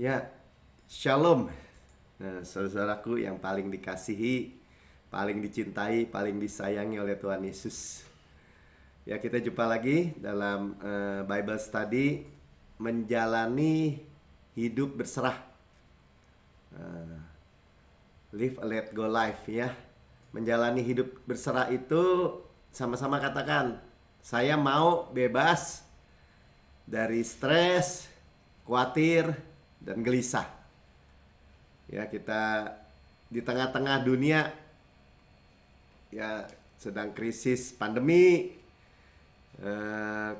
Ya, Shalom. Nah, saudaraku yang paling dikasihi, paling dicintai, paling disayangi oleh Tuhan Yesus. Ya, kita jumpa lagi dalam Bible Study menjalani hidup berserah. Live a let go life ya. Menjalani hidup berserah itu sama-sama katakan, saya mau bebas dari stres, khawatir, dan gelisah. Ya, kita di tengah-tengah dunia ya sedang krisis pandemi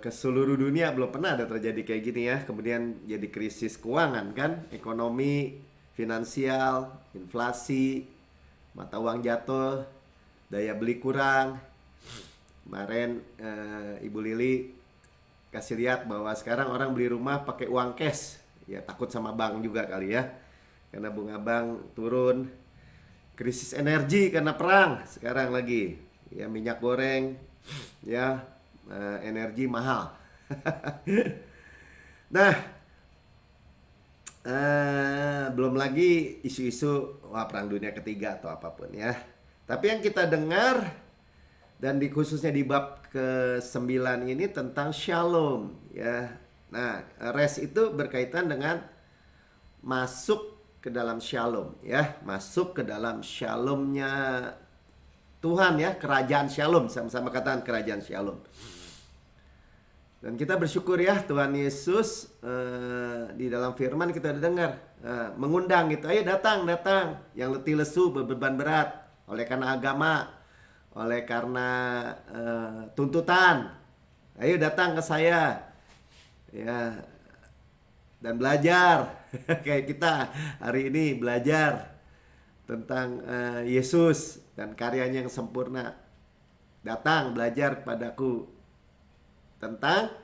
ke seluruh dunia, belum pernah ada terjadi kayak gini ya. Kemudian jadi krisis keuangan kan, ekonomi, finansial, inflasi, mata uang jatuh, daya beli kurang. Kemarin Ibu Lili kasih lihat bahwa sekarang orang beli rumah pakai uang cash. Ya takut sama bank juga kali ya, karena bunga bank turun. Krisis energi karena perang sekarang lagi. Ya minyak goreng, ya energi mahal. Nah, belum lagi isu-isu perang dunia ketiga atau apapun ya. Tapi yang kita dengar dan khususnya di bab ke-9 ini tentang shalom ya. Nah, rest itu berkaitan dengan masuk ke dalam shalom ya, masuk ke dalam shalomnya Tuhan ya, kerajaan shalom, sama-sama katakan kerajaan shalom. Dan kita bersyukur ya, Tuhan Yesus di dalam firman kita udah dengar mengundang gitu, ayo datang yang letih lesu beban berat oleh karena agama, oleh karena tuntutan, ayo datang ke saya ya, dan belajar. Kayak kita hari ini belajar tentang Yesus dan karyanya yang sempurna. Datang belajar kepadaku tentang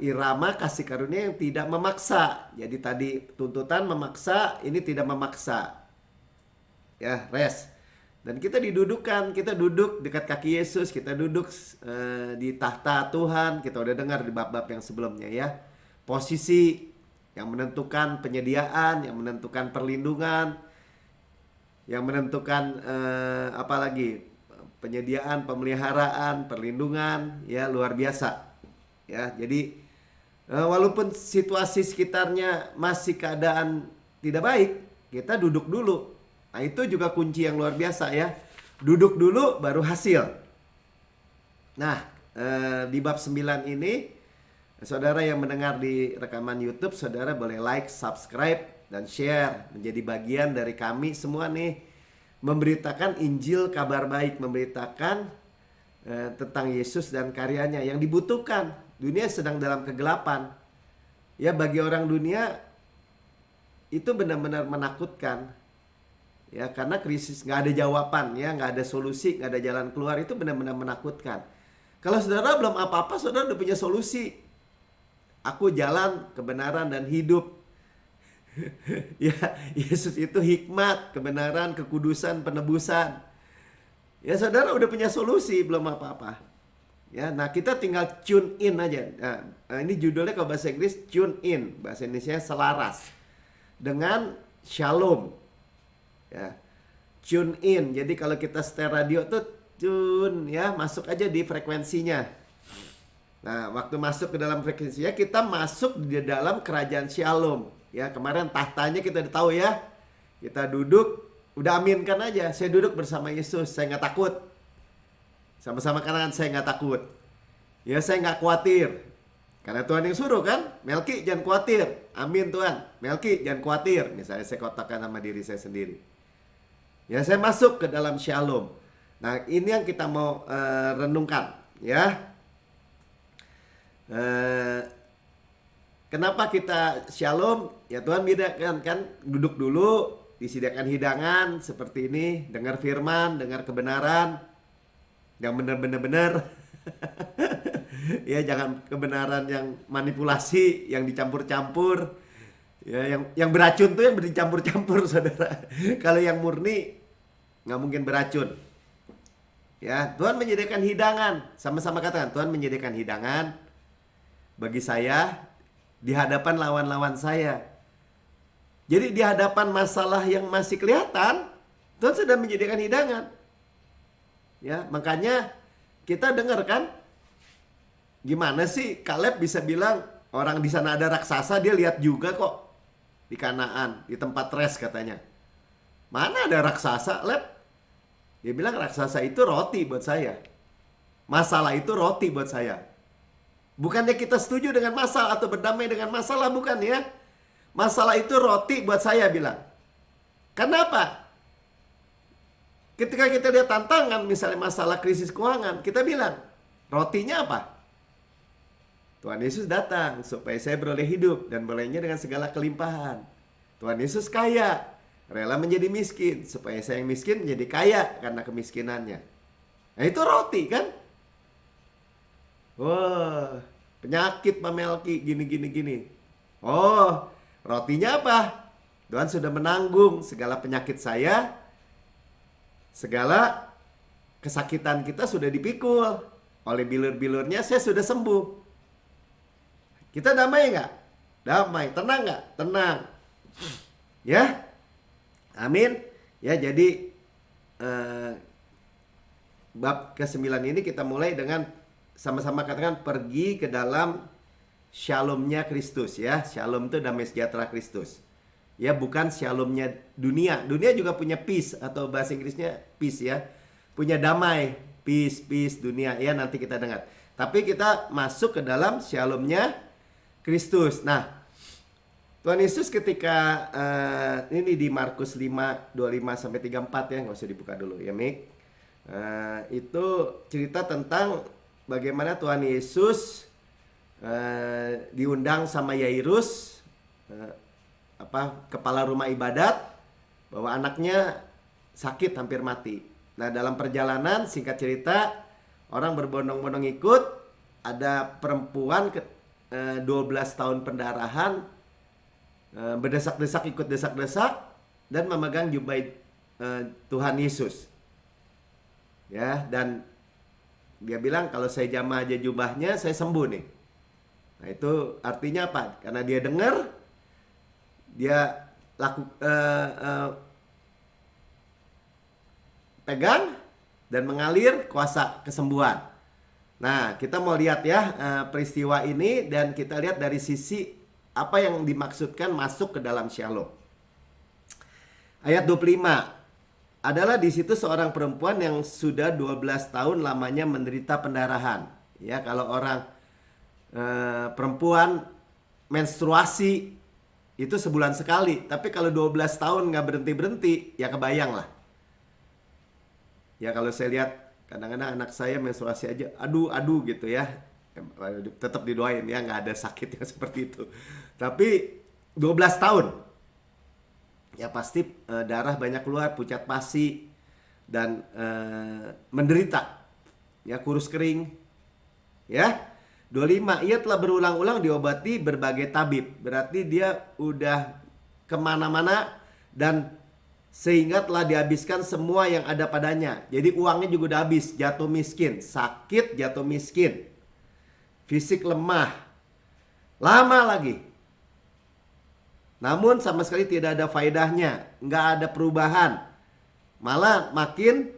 irama kasih karunia yang tidak memaksa. Jadi tadi tuntutan memaksa, ini tidak memaksa ya, rest. Dan kita didudukkan, kita duduk dekat kaki Yesus, kita duduk di tahta Tuhan. Kita udah dengar di bab-bab yang sebelumnya ya. Posisi yang menentukan penyediaan, yang menentukan perlindungan, yang menentukan apalagi penyediaan, pemeliharaan, perlindungan, ya luar biasa. Ya, jadi walaupun situasi sekitarnya masih keadaan tidak baik, kita duduk dulu. Nah, itu juga kunci yang luar biasa ya. Duduk dulu baru hasil. Nah, di bab 9 ini, saudara yang mendengar di rekaman YouTube, saudara boleh like, subscribe, dan share. Menjadi bagian dari kami semua nih, memberitakan Injil kabar baik, memberitakan tentang Yesus dan karyanya yang dibutuhkan. Dunia sedang dalam kegelapan. Ya, bagi orang dunia itu benar-benar menakutkan. Ya, karena krisis, nggak ada jawaban, ya, nggak ada solusi, nggak ada jalan keluar, itu benar-benar menakutkan. Kalau saudara belum apa-apa, saudara udah punya solusi. Aku jalan, kebenaran, dan hidup. Ya, Yesus itu hikmat, kebenaran, kekudusan, penebusan. Ya, saudara udah punya solusi, belum apa-apa. Ya, nah kita tinggal tune in aja. Nah, ini judulnya kalau bahasa Inggris tune in, bahasa Indonesia selaras dengan shalom. Ya, tune in. Jadi kalau kita setel radio tuh tune ya, masuk aja di frekuensinya. Nah, waktu masuk ke dalam frekuensinya, kita masuk di dalam kerajaan shalom. Ya, kemarin tahtanya kita udah tahu ya. Kita duduk, udah aminkan aja. Saya duduk bersama Yesus, saya nggak takut. Sama-sama katakan, saya nggak takut. Ya, saya nggak khawatir. Karena Tuhan yang suruh kan, Melki jangan khawatir. Amin Tuhan, Melki jangan khawatir. Misalnya saya katakan sama diri saya sendiri. Ya, saya masuk ke dalam shalom. Nah, ini yang kita mau renungkan ya. Kenapa kita shalom? Ya, Tuhan bedakan kan, duduk dulu, disediakan hidangan seperti ini, dengar firman, dengar kebenaran yang benar-benar. Ya, jangan kebenaran yang manipulasi, yang dicampur-campur. Ya, yang beracun tuh yang dicampur-campur, saudara. Kalau yang murni nggak mungkin beracun. Ya, Tuhan menyediakan hidangan. Sama-sama katakan, Tuhan menyediakan hidangan bagi saya di hadapan lawan-lawan saya. Jadi di hadapan masalah yang masih kelihatan, Tuhan sudah menyediakan hidangan. Ya, makanya kita dengar kan, gimana sih Kaleb bisa bilang orang di sana ada raksasa, dia lihat juga kok di Kanaan, di tempat res katanya. Mana ada raksasa, Leb? Dia bilang raksasa itu roti buat saya. Masalah itu roti buat saya. Bukannya kita setuju dengan masalah atau berdamai dengan masalah, bukan ya. Masalah itu roti buat saya bilang. Kenapa? Ketika kita lihat tantangan, misalnya masalah krisis keuangan, kita bilang, rotinya apa? Tuhan Yesus datang supaya saya beroleh hidup dan berolehnya dengan segala kelimpahan. Tuhan Yesus kaya, rela menjadi miskin supaya saya yang miskin menjadi kaya karena kemiskinannya. Nah itu roti kan? Wah, penyakit Pak Melki gini. Oh, rotinya apa? Tuhan sudah menanggung segala penyakit saya. Segala kesakitan kita sudah dipikul. Oleh bilur-bilurnya saya sudah sembuh. Kita damai nggak? Damai. Tenang nggak? Tenang. Ya? Amin. Ya, jadi bab ke-9 ini kita mulai dengan sama-sama katakan pergi ke dalam shalomnya Kristus ya. Shalom itu damai sejahtera Kristus. Ya, bukan shalomnya dunia. Dunia juga punya peace atau bahasa Inggrisnya peace ya. Punya damai, peace dunia ya, nanti kita dengar. Tapi kita masuk ke dalam shalomnya Kristus. Nah, Tuhan Yesus ketika ini di Markus 5 25 sampai 34 ya, nggak usah dibuka dulu ya, Mik. Itu cerita tentang bagaimana Tuhan Yesus diundang sama Yairus, kepala rumah ibadat, bahwa anaknya sakit hampir mati. Nah, dalam perjalanan singkat cerita, orang berbondong-bondong ikut, ada perempuan 12 tahun pendarahan, berdesak-desak ikut desak-desak dan memegang jubah Tuhan Yesus. Ya, dan dia bilang kalau saya jamah aja jubahnya saya sembuh nih. Nah, itu artinya apa? Karena dia dengar, dia pegang dan mengalir kuasa kesembuhan. Nah, kita mau lihat ya peristiwa ini dan kita lihat dari sisi apa yang dimaksudkan masuk ke dalam shalom. Ayat 25. Adalah di situ seorang perempuan yang sudah 12 tahun lamanya menderita pendarahan. Ya, kalau orang perempuan menstruasi itu sebulan sekali, tapi kalau 12 tahun nggak berhenti-berhenti, ya kebayang lah. Ya, kalau saya lihat kadang-kadang anak saya menstruasi aja, aduh gitu ya. Tetap didoain ya, nggak ada sakit yang seperti itu. Tapi 12 tahun. Ya pasti darah banyak keluar, pucat pasi, dan menderita. Ya, kurus kering. Ya, 25, ia telah berulang-ulang diobati berbagai tabib. Berarti dia udah kemana-mana dan sehingga telah dihabiskan semua yang ada padanya. Jadi uangnya juga udah habis, jatuh miskin. Sakit, jatuh miskin. Fisik lemah. Lama lagi. Namun sama sekali tidak ada faedahnya, nggak ada perubahan. Malah makin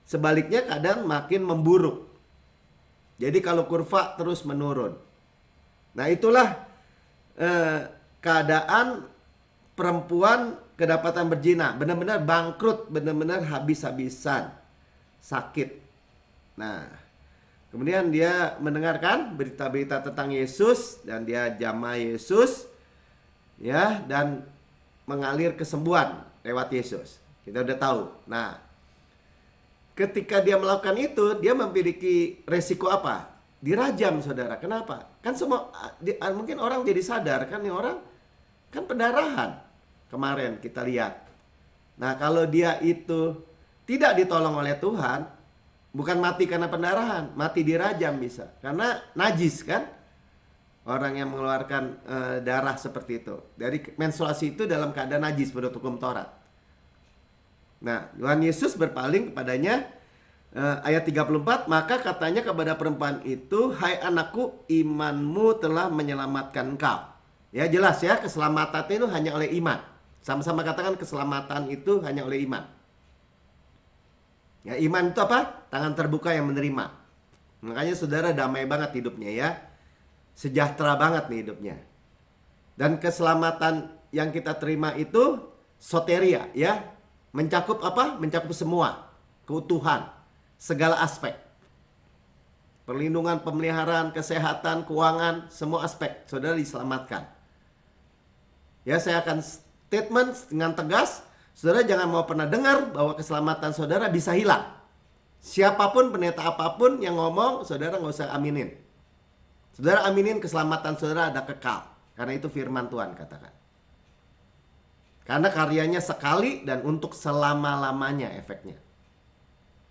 sebaliknya keadaan makin memburuk. Jadi kalau kurva terus menurun. Nah, itulah keadaan perempuan kedapatan berzina. Benar-benar bangkrut, benar-benar habis-habisan. Sakit. Nah, kemudian dia mendengarkan berita-berita tentang Yesus dan dia jamah Yesus. Ya, dan mengalir kesembuhan lewat Yesus. Kita udah tahu. Nah, ketika dia melakukan itu, dia memiliki resiko apa? Dirajam, saudara. Kenapa? Kan semua mungkin orang jadi sadar kan, nih orang kan pendarahan. Kemarin kita lihat. Nah, kalau dia itu tidak ditolong oleh Tuhan, bukan mati karena pendarahan, mati dirajam bisa. Karena najis kan? Orang yang mengeluarkan darah seperti itu. Dari menstruasi itu dalam keadaan najis menurut hukum Taurat. Nah, Tuhan Yesus berpaling kepadanya, ayat 34, maka katanya kepada perempuan itu, hai anakku, imanmu telah menyelamatkan engkau. Ya, jelas ya, keselamatan itu hanya oleh iman. Sama-sama katakan keselamatan itu hanya oleh iman. Ya, iman itu apa? Tangan terbuka yang menerima. Makanya saudara damai banget hidupnya ya. Sejahtera banget nih hidupnya. Dan keselamatan yang kita terima itu soteria ya. Mencakup apa? Mencakup semua. Keutuhan. Segala aspek. Perlindungan, pemeliharaan, kesehatan, keuangan, semua aspek. Saudara diselamatkan. Ya, saya akan statement dengan tegas. Saudara jangan mau pernah dengar bahwa keselamatan saudara bisa hilang. Siapapun, pendeta apapun yang ngomong, saudara nggak usah aminin. Saudara aminin keselamatan saudara ada kekal. Karena itu firman Tuhan katakan. Karena karyanya sekali dan untuk selama-lamanya efeknya.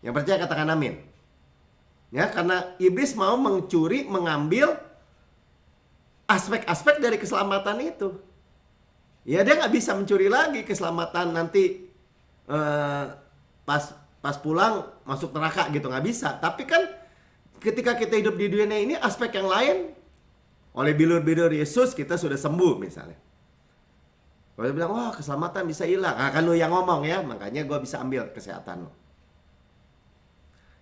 Yang percaya katakan amin. Ya, karena iblis mau mencuri, mengambil aspek-aspek dari keselamatan itu. Ya, dia nggak bisa mencuri lagi keselamatan nanti pas pulang masuk neraka gitu, nggak bisa. Tapi kan ketika kita hidup di dunia ini, aspek yang lain oleh bilur-bilur Yesus kita sudah sembuh misalnya. Kalau dia bilang, wah keselamatan bisa hilang. Nah, kan lu yang ngomong ya, makanya gue bisa ambil kesehatan lo.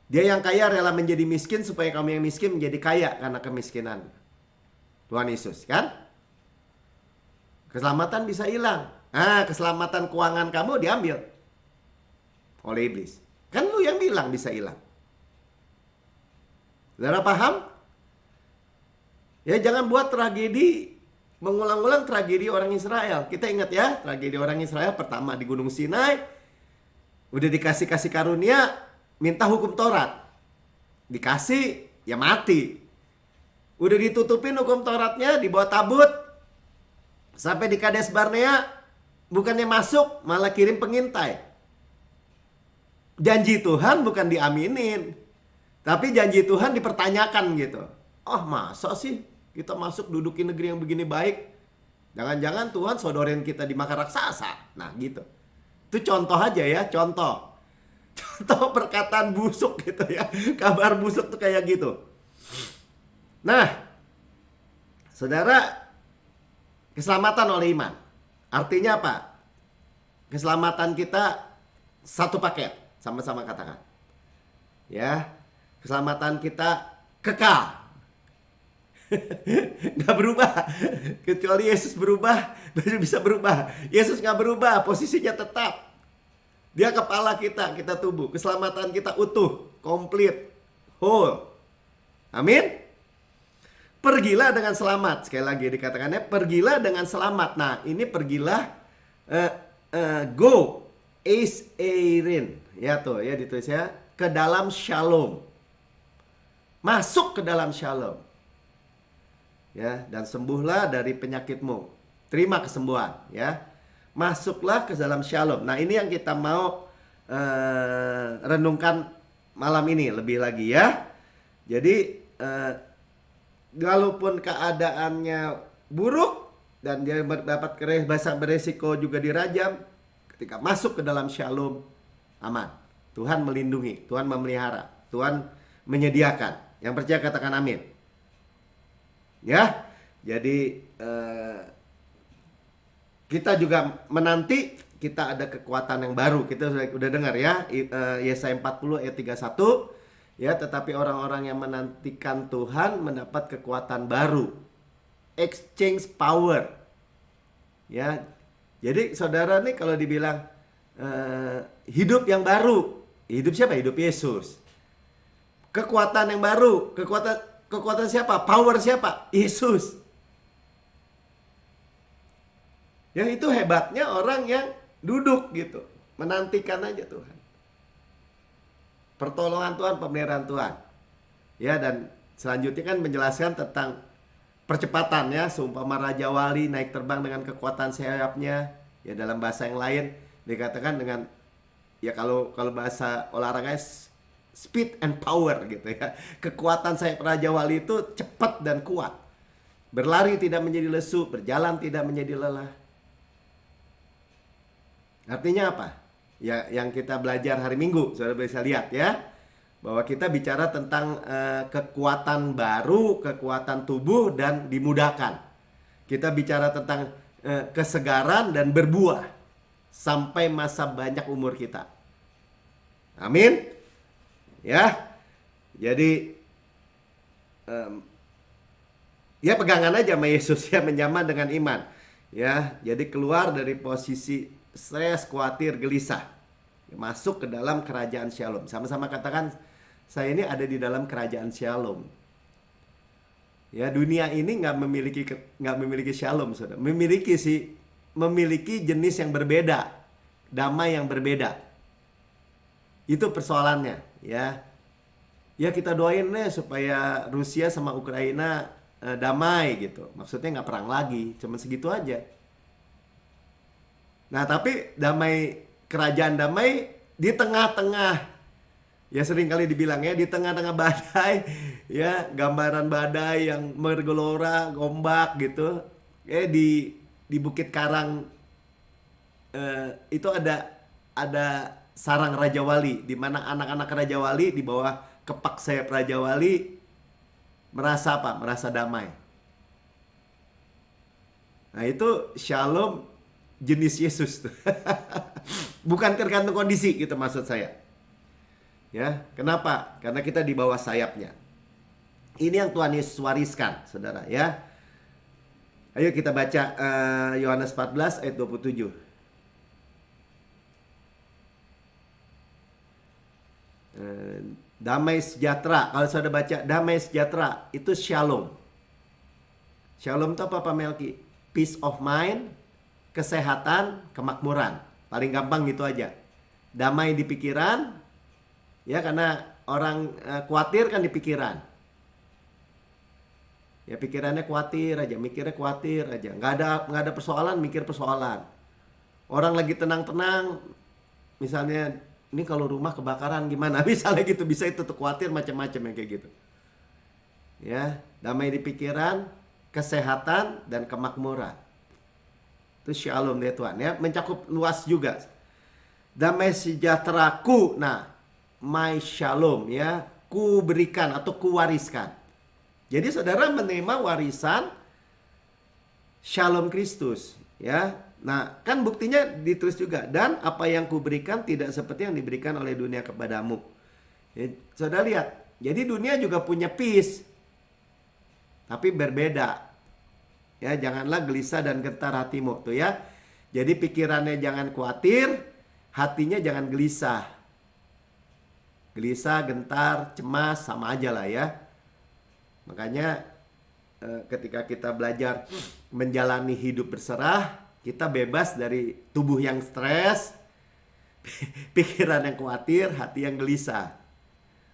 Dia yang kaya rela menjadi miskin supaya kamu yang miskin menjadi kaya karena kemiskinan. Tuhan Yesus kan? Keselamatan bisa hilang. Nah, keselamatan keuangan kamu diambil oleh iblis. Kan lu yang bilang bisa hilang. Saudara paham? Ya, jangan buat tragedi, mengulang-ulang tragedi orang Israel. Kita ingat ya, tragedi orang Israel pertama di Gunung Sinai. Udah dikasih karunia, minta hukum Taurat. Dikasih, ya mati. Udah ditutupin hukum Tauratnya, dibawa tabut. Sampai di Kades Barnea, bukannya masuk, malah kirim pengintai. Janji Tuhan bukan diaminin. Tapi janji Tuhan dipertanyakan gitu. Oh masa sih kita masuk dudukin negeri yang begini baik? Jangan-jangan Tuhan sodorin kita di makan raksasa. Nah gitu. Itu contoh aja ya, contoh. Contoh perkataan busuk gitu ya. Kabar busuk tuh kayak gitu. Nah, saudara, keselamatan oleh iman. Artinya apa? Keselamatan kita satu paket. Sama-sama katakan. Ya, keselamatan kita kekal. Gak berubah. Kecuali Yesus berubah, baru bisa berubah. Yesus gak berubah, posisinya tetap. Dia kepala kita, kita tubuh. Keselamatan kita utuh, komplit, whole. Amin. Pergilah dengan selamat. Sekali lagi dikatakannya, pergilah dengan selamat. Nah, ini pergilah, go, is eirin. Ya tuh, ya ditulis ya. Ke dalam shalom. Masuk ke dalam shalom. Ya, dan sembuhlah dari penyakitmu. Terima kesembuhan, ya. Masuklah ke dalam shalom. Nah, ini yang kita mau renungkan malam ini lebih lagi ya. Jadi walaupun keadaannya buruk dan dia dapat beresiko juga dirajam, ketika masuk ke dalam shalom aman. Tuhan melindungi, Tuhan memelihara, Tuhan menyediakan. Yang percaya katakan amin. Ya, jadi kita juga menanti kita ada kekuatan yang baru. Kita sudah dengar ya, Yesaya 40 ayat 31. Ya, tetapi orang-orang yang menantikan Tuhan mendapat kekuatan baru. Exchange power. Ya. Jadi saudara nih kalau dibilang hidup yang baru. Hidup siapa? Hidup Yesus. Kekuatan yang baru. Kekuatan siapa? Power siapa? Yesus. Ya, itu hebatnya orang yang duduk gitu. Menantikan aja Tuhan. Pertolongan Tuhan, pemeliharaan Tuhan. Ya, dan selanjutnya kan menjelaskan tentang percepatan ya. Seumpama Raja Wali naik terbang dengan kekuatan sayapnya. Ya, dalam bahasa yang lain dikatakan dengan, ya kalau bahasa olahraganya speed and power gitu ya. Kekuatan sayap Raja Wali itu cepat dan kuat. Berlari tidak menjadi lesu, berjalan tidak menjadi lelah. Artinya apa? Ya, yang kita belajar hari Minggu, saudara bisa lihat ya, bahwa kita bicara tentang kekuatan baru, kekuatan tubuh dan dimudahkan. Kita bicara tentang kesegaran dan berbuah. sampai masa banyak umur kita. Amin. Ya. Jadi ya pegangan aja sama Yesus ya, menyaman dengan iman. Ya, jadi keluar dari posisi stres, khawatir, gelisah. Masuk ke dalam kerajaan Shalom. Sama-sama katakan, saya ini ada di dalam kerajaan Shalom. Ya, dunia ini nggak memiliki Shalom, saudara. Memiliki jenis yang berbeda, damai yang berbeda. Itu persoalannya, ya. Ya kita doain deh supaya Rusia sama Ukraina damai gitu. Maksudnya nggak perang lagi, cuma segitu aja. Nah tapi kerajaan damai di tengah-tengah, ya sering kali dibilang ya, di tengah-tengah badai, ya gambaran badai yang bergelora, gombak gitu. Di Bukit Karang itu ada sarang Raja Wali, di mana anak-anak Raja Wali di bawah kepak sayap Raja Wali merasa apa? Merasa damai. Nah itu Shalom jenis Yesus tuh. Bukan tergantung kondisi gitu maksud saya. Ya, kenapa? Karena kita di bawah sayapnya. Ini yang Tuhan Yesus wariskan, saudara ya. Ayo kita baca Yohanes 14 ayat 27. Damai sejahtera. Kalau saudara baca damai sejahtera, itu Shalom. Shalom itu apa Pak Melki? Peace of mind, kesehatan, kemakmuran. Paling gampang gitu aja. Damai di pikiran, ya karena orang khawatir kan di pikiran. Ya pikirannya khawatir aja, mikirnya khawatir aja. Nggak ada persoalan, mikir persoalan. Orang lagi tenang-tenang, misalnya ini kalau rumah kebakaran gimana? Misalnya gitu, bisa itu tuh khawatir macam-macam yang kayak gitu. Ya, damai di pikiran, kesehatan dan kemakmuran. Itu Shalom ya Tuhan ya, mencakup luas juga. Damai sejahteraku, nah, my Shalom ya, ku berikan atau ku wariskan. Jadi saudara menerima warisan Shalom Kristus ya. Nah, kan buktinya ditulis juga, dan apa yang kuberikan tidak seperti yang diberikan oleh dunia kepadamu. Ya, saudara lihat, jadi dunia juga punya peace, tapi berbeda. Ya, janganlah gelisah dan gentar hatimu tuh ya. Jadi pikirannya jangan khawatir, hatinya jangan gelisah. Gelisah, gentar, cemas sama aja lah ya. Makanya ketika kita belajar menjalani hidup berserah, kita bebas dari tubuh yang stres, pikiran yang khawatir, hati yang gelisah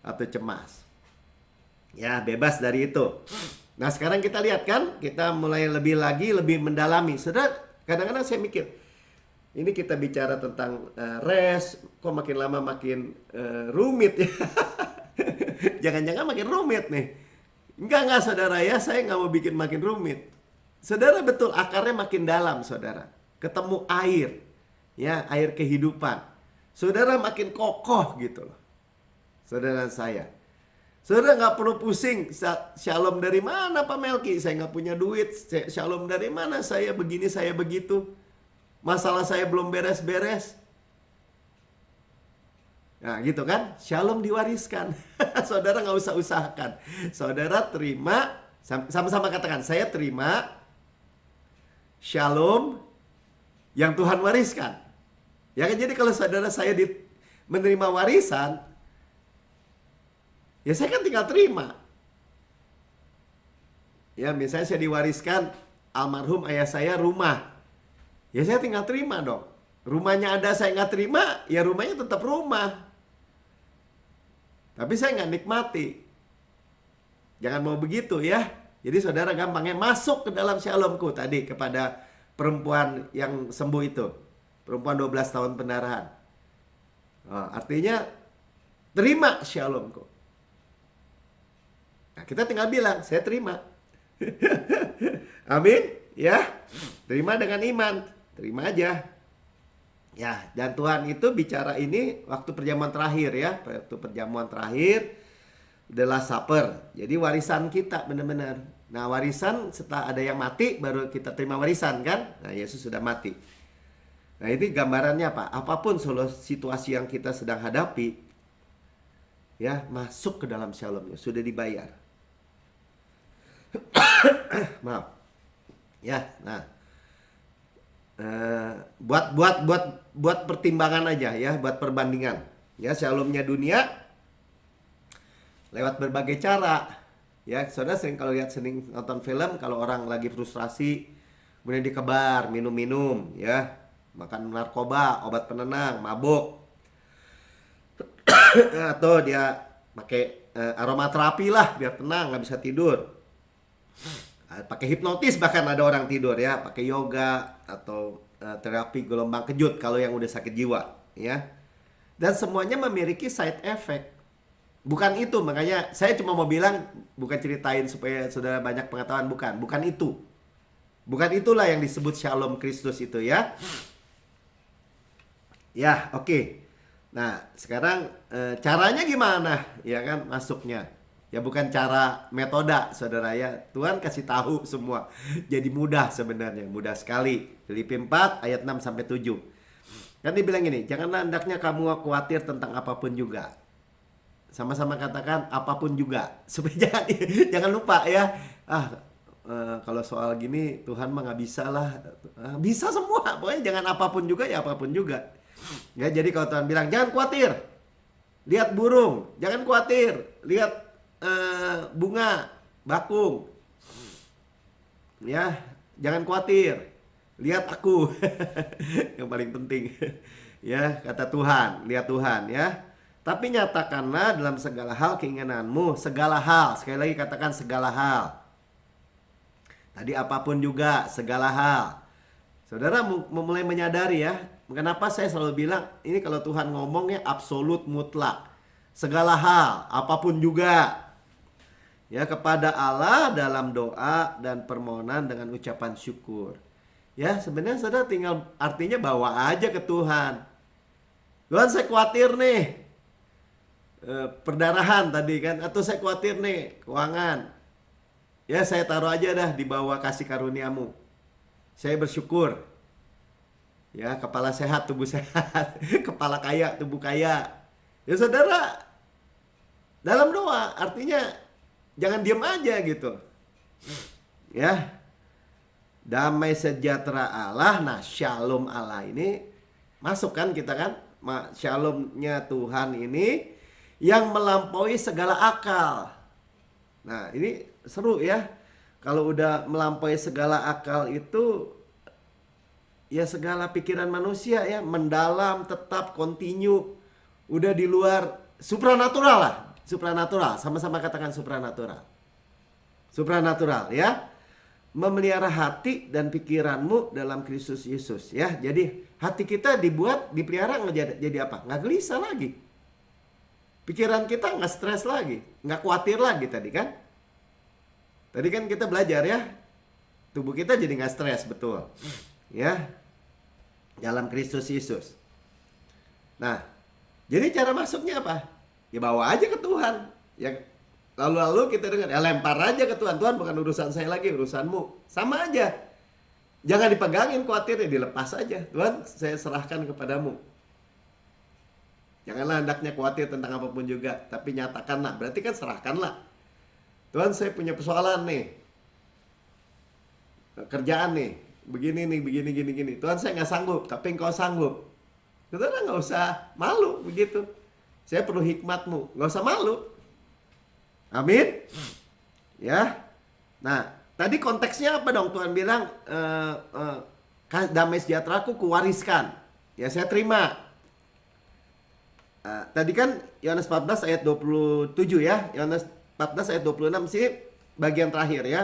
atau cemas. Ya, bebas dari itu. Nah, sekarang kita lihat kan, kita mulai lebih mendalami. Saudara, kadang-kadang saya mikir, ini kita bicara tentang rest, kok makin lama makin rumit ya. Jangan-jangan makin rumit nih. Enggak saudara ya, saya nggak mau bikin makin rumit. Saudara betul, akarnya makin dalam saudara. Ketemu air, ya air kehidupan. Saudara makin kokoh gitu loh. Saudara saya. Saudara nggak perlu pusing, Shalom dari mana Pak Melki? Saya nggak punya duit, Shalom dari mana? Saya begini, saya begitu. Masalah saya belum beres-beres. Nah gitu kan, Shalom diwariskan. Saudara nggak usah usahakan. Saudara terima, sama-sama katakan, saya terima Shalom yang Tuhan wariskan. Ya kan, jadi kalau saudara saya menerima warisan, ya saya kan tinggal terima. Ya misalnya saya diwariskan almarhum ayah saya rumah, ya saya tinggal terima dong. Rumahnya ada saya nggak terima, ya rumahnya tetap rumah. Tapi saya nggak nikmati. Jangan mau begitu ya. Jadi saudara gampangnya masuk ke dalam Shalomku tadi kepada perempuan yang sembuh itu. Perempuan 12 tahun pendarahan. Artinya terima Shalomku. Nah, kita tinggal bilang, saya terima. Amin. Ya, terima dengan iman. Terima aja. Ya, dan Tuhan itu bicara ini waktu perjamuan terakhir ya. Waktu perjamuan terakhir, The Last Supper. Jadi warisan kita benar-benar. Nah, warisan setelah ada yang mati baru kita terima warisan kan? Nah, Yesus sudah mati. Nah, ini gambarannya apa? Apapun situasi yang kita sedang hadapi, ya, masuk ke dalam shalomnya, sudah dibayar. Maaf. Ya, nah, buat pertimbangan aja ya, buat perbandingan. Ya, shalomnya dunia lewat berbagai cara. Ya, saudara sering nonton film, kalau orang lagi frustrasi, kemudian dikebar, minum-minum, ya, makan narkoba, obat penenang, mabuk, atau dia pakai aromaterapi lah biar tenang, nggak bisa tidur. Pakai hipnotis bahkan ada orang tidur ya, pakai yoga atau terapi gelombang kejut kalau yang udah sakit jiwa, ya. Dan semuanya memiliki side effect. Bukan itu, makanya saya cuma mau bilang, bukan ceritain supaya saudara banyak pengetahuan, bukan itu. Bukan itulah yang disebut Shalom Kristus itu ya. Ya, oke. Nah, sekarang caranya gimana? Ya kan masuknya. Ya bukan cara metode, saudara ya. Tuhan kasih tahu semua. Jadi mudah sebenarnya, mudah sekali. Filipi 4 ayat 6 sampai 7. Kan dibilang gini, janganlah hendaknya kamu khawatir tentang apapun juga. Sama-sama katakan apapun juga. Supaya jangan lupa ya. Kalau soal gini Tuhan mah nggak bisa lah. Bisa semua. Pokoknya jangan apapun juga ya apapun juga. Ya, jadi kalau Tuhan bilang jangan khawatir, lihat burung, jangan khawatir, lihat bunga bakung, ya, jangan khawatir, lihat aku. Yang paling penting, ya, kata Tuhan, lihat Tuhan, ya. Tapi nyatakanlah dalam segala hal keinginanmu, segala hal, sekali lagi katakan segala hal. Tadi apapun juga, segala hal. Saudara mulai menyadari ya, kenapa saya selalu bilang, ini kalau Tuhan ngomongnya absolut mutlak. Segala hal, apapun juga. Ya, kepada Allah dalam doa dan permohonan dengan ucapan syukur. Ya, sebenarnya saudara tinggal artinya bawa aja ke Tuhan. Tuhan, saya khawatir nih. Perdarahan tadi kan, atau saya khawatir nih keuangan. Ya, saya taruh aja dah di bawah kasih karuniamu. Saya bersyukur. Ya, kepala sehat, tubuh sehat. Kepala kaya, tubuh kaya. Ya saudara, dalam doa artinya jangan diam aja gitu. Ya. Damai sejahtera Allah, nah shalom Allah ini masuk kan kita kan. Shalomnya Tuhan ini yang melampaui segala akal. Nah, ini seru ya. Kalau udah melampaui segala akal itu, ya segala pikiran manusia ya, mendalam, tetap, continue. Udah di luar, supranatural lah. Supranatural, sama-sama katakan supranatural. Supranatural ya. Memelihara hati dan pikiranmu dalam Kristus Yesus ya. Jadi hati kita dipelihara nggak jadi apa? Nggak gelisah lagi. Pikiran kita nggak stres lagi, nggak khawatir lagi tadi kan. Tadi kan kita belajar ya, tubuh kita jadi nggak stres, betul. Ya, dalam Kristus Yesus. Nah, jadi cara masuknya apa? Ya bawa aja ke Tuhan. Ya, lalu kita dengar, ya lempar aja ke Tuhan. Tuhan, bukan urusan saya lagi, urusanmu. Sama aja. Jangan dipegangin khawatirnya, dilepas aja. Tuhan, saya serahkan kepadamu. Janganlah hendaknya khawatir tentang apapun juga, tapi nyatakanlah. Berarti kan serahkanlah. Tuhan, saya punya persoalan nih. Kerjaan nih. Begini nih, begini. Tuhan, saya nggak sanggup, tapi engkau sanggup. Saudara nggak usah malu begitu. Saya perlu hikmatmu, nggak usah malu. Amin. Ya. Nah, tadi konteksnya apa dong? Tuhan bilang, damai sejahteraku kuwariskan. Ya, saya terima. Tadi kan Yohanes 14 ayat 27 ya. Yohanes 14 ayat 26 sih bagian terakhir ya.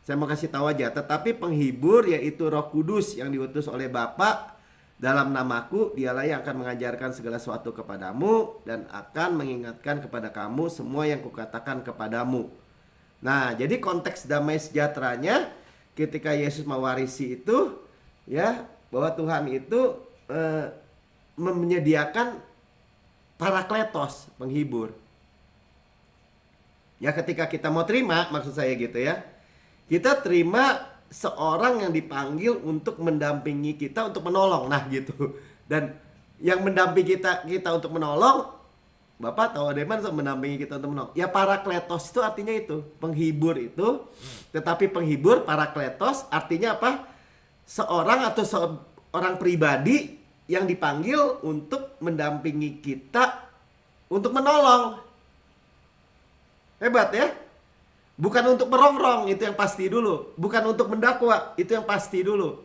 Saya mau kasih tahu aja. Tetapi penghibur yaitu Roh Kudus yang diutus oleh Bapa dalam namaku, dialah yang akan mengajarkan segala sesuatu kepadamu dan akan mengingatkan kepada kamu semua yang kukatakan kepadamu. Nah, jadi konteks damai sejahteranya ketika Yesus mewarisi itu ya, bahwa Tuhan itu menyediakan parakletos, penghibur. Ya, ketika kita mau terima, maksud saya gitu ya. Kita terima seorang yang dipanggil untuk mendampingi kita untuk menolong. Nah gitu. Dan yang mendampingi kita untuk menolong, Bapak tahu ada mana mendampingi kita untuk menolong? Ya parakletos itu artinya itu, penghibur itu. Tetapi penghibur, parakletos artinya apa? Seorang atau seorang pribadi yang dipanggil untuk mendampingi kita untuk menolong. Hebat ya? Bukan untuk merongrong, itu yang pasti dulu. Bukan untuk mendakwa, itu yang pasti dulu.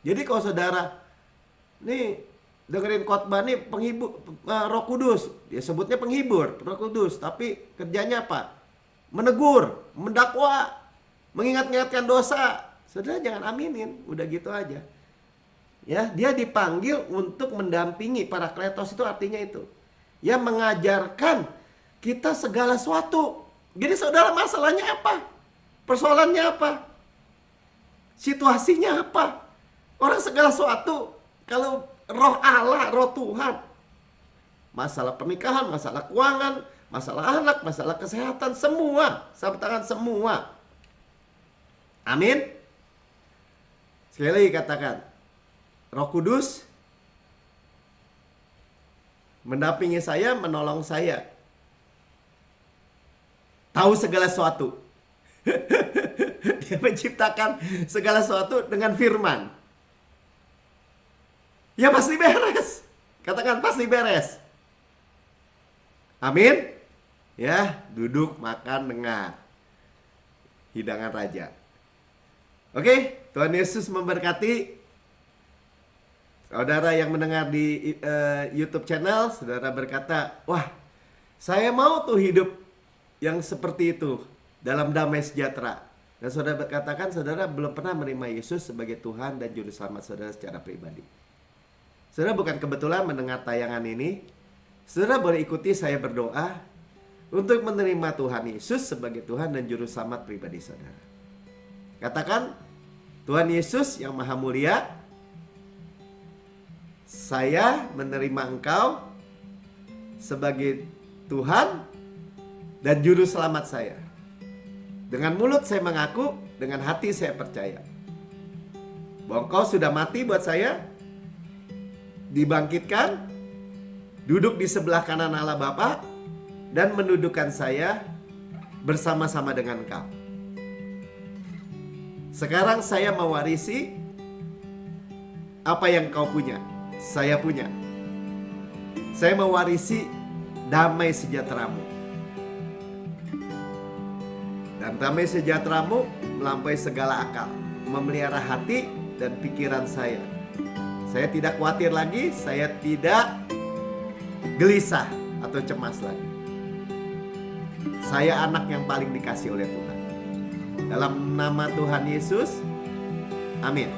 Jadi kalau saudara nih dengerin khotbah nih penghibur, Roh Kudus, dia sebutnya penghibur, Roh Kudus, tapi kerjanya apa? Menegur, mendakwa, mengingat-ingatkan dosa. Saudara jangan aminin, udah gitu aja. Ya, dia dipanggil untuk mendampingi. Parakletos itu artinya itu. Ya, mengajarkan kita segala sesuatu. Jadi saudara masalahnya apa? Persoalannya apa? Situasinya apa? Orang segala sesuatu, kalau roh Allah, roh Tuhan, masalah pernikahan, masalah keuangan, masalah anak, masalah kesehatan, semua, sapu tangan semua. Amin. Sekali lagi katakan, Roh Kudus mendampingi saya, menolong saya. Tahu segala sesuatu. Dia menciptakan segala sesuatu dengan firman. Ya pasti beres. Katakan pasti beres. Amin. Ya, duduk, makan, dengar. Hidangan raja. Oke, Tuhan Yesus memberkati. Saudara yang mendengar di YouTube channel, saudara berkata, wah, saya mau tuh hidup yang seperti itu dalam damai sejahtera. Dan saudara katakan saudara belum pernah menerima Yesus sebagai Tuhan dan Juru Selamat saudara secara pribadi. Saudara bukan kebetulan mendengar tayangan ini. Saudara boleh ikuti saya berdoa untuk menerima Tuhan Yesus sebagai Tuhan dan Juru Selamat pribadi saudara. Katakan, Tuhan Yesus yang Maha Mulia, saya menerima Engkau sebagai Tuhan dan Juru Selamat saya. Dengan mulut saya mengaku, dengan hati saya percaya bahwa Engkau sudah mati buat saya, dibangkitkan, duduk di sebelah kanan Allah Bapa, dan mendudukkan saya bersama-sama dengan Engkau. Sekarang saya mewarisi apa yang Engkau punya, saya punya. Saya mewarisi damai sejahtera-Mu. Dan damai sejahtera-Mu melampaui segala akal, memelihara hati dan pikiran saya. Saya tidak khawatir lagi, saya tidak gelisah atau cemas lagi. Saya anak yang paling dikasih oleh Tuhan. Dalam nama Tuhan Yesus, amin.